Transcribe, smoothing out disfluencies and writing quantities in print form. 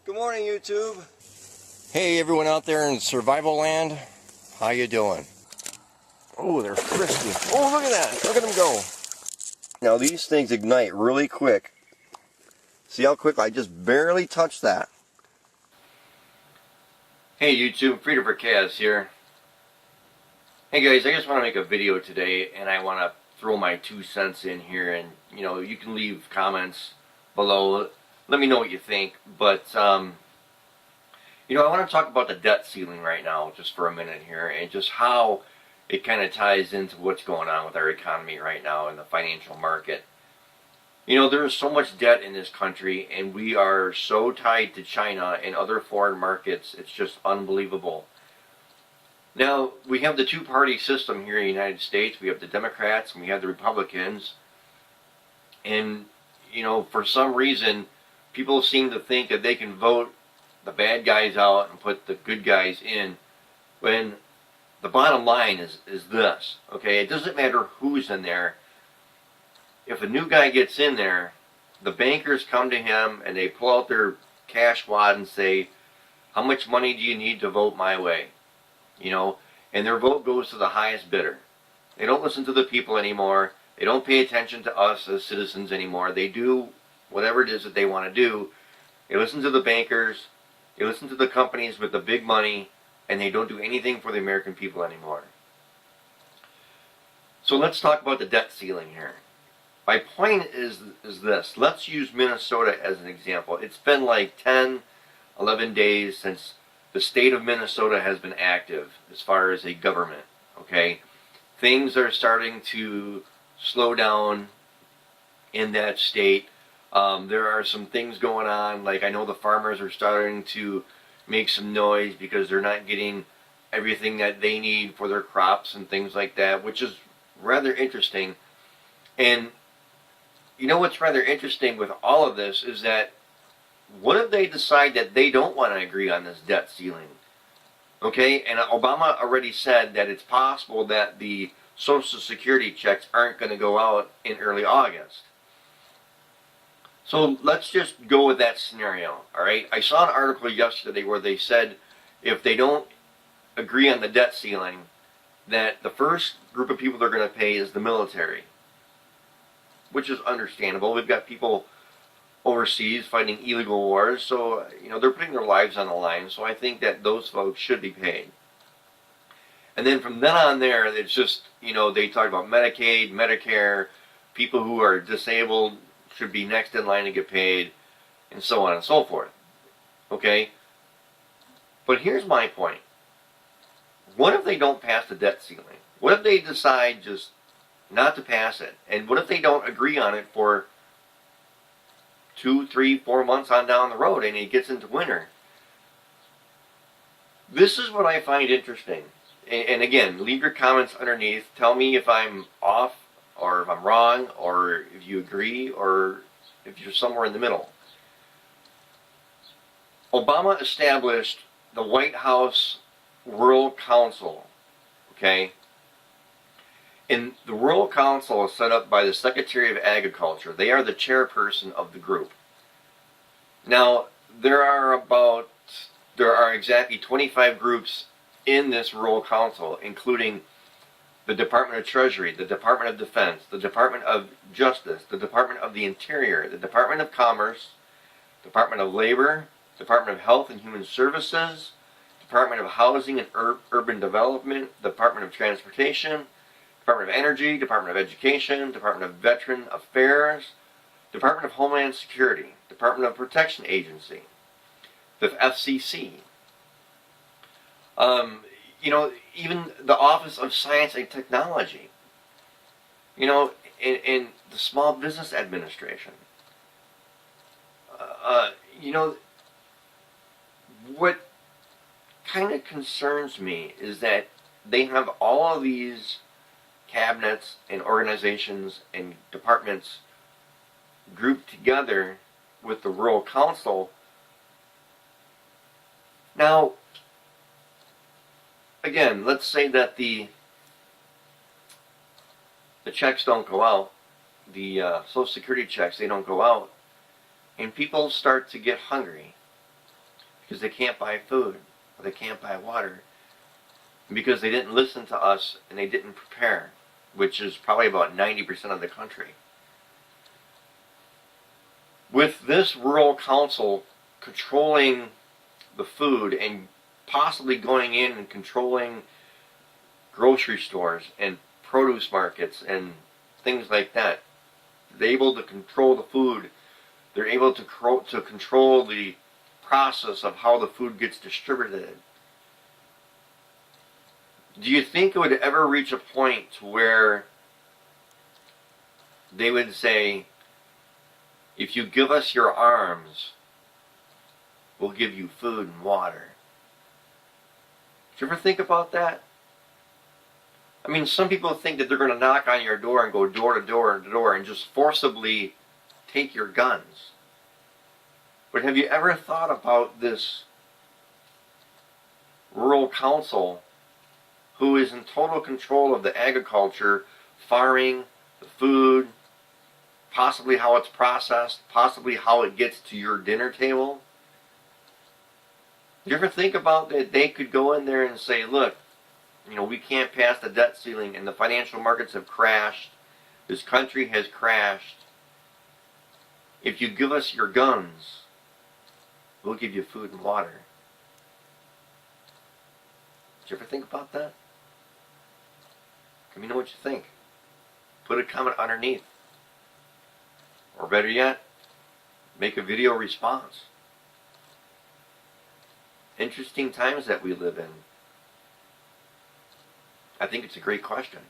Good morning, YouTube. Hey, everyone out there in survival land. How you doing? Oh, they're frisky. Oh, look at that. Look at them go. Now, these things ignite really quick. See how quick I just barely touched that. Hey, YouTube. Freedom for Chaos here. Hey, guys. I just want to make a video today, and I want to throw my 2 cents in here. And, you can leave comments below. Let me know what you think. But, I want to talk about the debt ceiling right now, just for a minute here, and just how it kind of ties into what's going on with our economy right now in the financial market. There is so much debt in this country, and we are so tied to China and other foreign markets, it's just unbelievable. Now, we have the two-party system here in the United States. We have the Democrats and we have the Republicans. And, for some reason, people seem to think that they can vote the bad guys out and put the good guys in, when the bottom line is this, okay? It doesn't matter who's in there. If a new guy gets in there, the bankers come to him and they pull out their cash wad and say, how much money do you need to vote my way? And their vote goes to the highest bidder. They don't listen to the people anymore. They don't pay attention to us as citizens anymore. They do whatever it is that they want to do. They listen to the bankers. They listen to the companies with the big money, and they don't do anything for the American people anymore. So let's talk about the debt ceiling here. My point is this. Let's use Minnesota as an example. It's been like 10, 11 days since the state of Minnesota has been active as far as a government, okay? Things are starting to slow down in that state. There are some things going on, like I know the farmers are starting to make some noise because they're not getting everything that they need for their crops and things like that, which is rather interesting. And what's rather interesting with all of this is that, what if they decide that they don't want to agree on this debt ceiling? Okay, and Obama already said that it's possible that the Social Security checks aren't going to go out in early August. So let's just go with that scenario, all right? I saw an article yesterday where they said if they don't agree on the debt ceiling, that the first group of people they're going to pay is the military, which is understandable. We've got people overseas fighting illegal wars, so they're putting their lives on the line, so I think that those folks should be paid. And then from then on there, it's just, they talk about Medicaid, Medicare, people who are disabled should be next in line to get paid, and so on and so forth. Okay? But here's my point. What if they don't pass the debt ceiling? What if they decide just not to pass it? And what if they don't agree on it for 2, 3, 4 months on down the road and it gets into winter? This is what I find interesting. And again, leave your comments underneath. Tell me if I'm off, or if I'm wrong, or if you agree, or if you're somewhere in the middle. Obama established the White House Rural Council, okay? And the Rural Council is set up by the Secretary of Agriculture. They are the chairperson of the group. Now, there are exactly 25 groups in this Rural Council, including the Department of Treasury, the Department of Defense, the Department of Justice, the Department of the Interior, the Department of Commerce, Department of Labor, Department of Health and Human Services, Department of Housing and Urban Development, Department of Transportation, Department of Energy, Department of Education, Department of Veteran Affairs, Department of Homeland Security, Department of Protection Agency, the FCC, even the Office of Science and Technology, and the Small Business Administration. What kind of concerns me is that they have all of these cabinets and organizations and departments grouped together with the Rural Council. Now, again, let's say that the checks don't go out, the Social Security checks, they don't go out, and people start to get hungry. because they can't buy food or they can't buy water, because they didn't listen to us and they didn't prepare, which is probably about 90% of the country. With this rural council controlling the food and possibly going in and controlling grocery stores and produce markets and things like that, they're able to control the food. They're able to control the process of how the food gets distributed. Do you think it would ever reach a point to where they would say, if you give us your arms, we'll give you food and water? Did you ever think about that? I mean, some people think that they're going to knock on your door and go door to door to door and just forcibly take your guns. But have you ever thought about this rural council who is in total control of the agriculture, farming, the food, possibly how it's processed, possibly how it gets to your dinner table? Do you ever think about that they could go in there and say, look, we can't pass the debt ceiling and the financial markets have crashed, this country has crashed. If you give us your guns, we'll give you food and water. Did you ever think about that? Let me know what you think. Put a comment underneath. Or better yet, make a video response. Interesting times that we live in. I think it's a great question.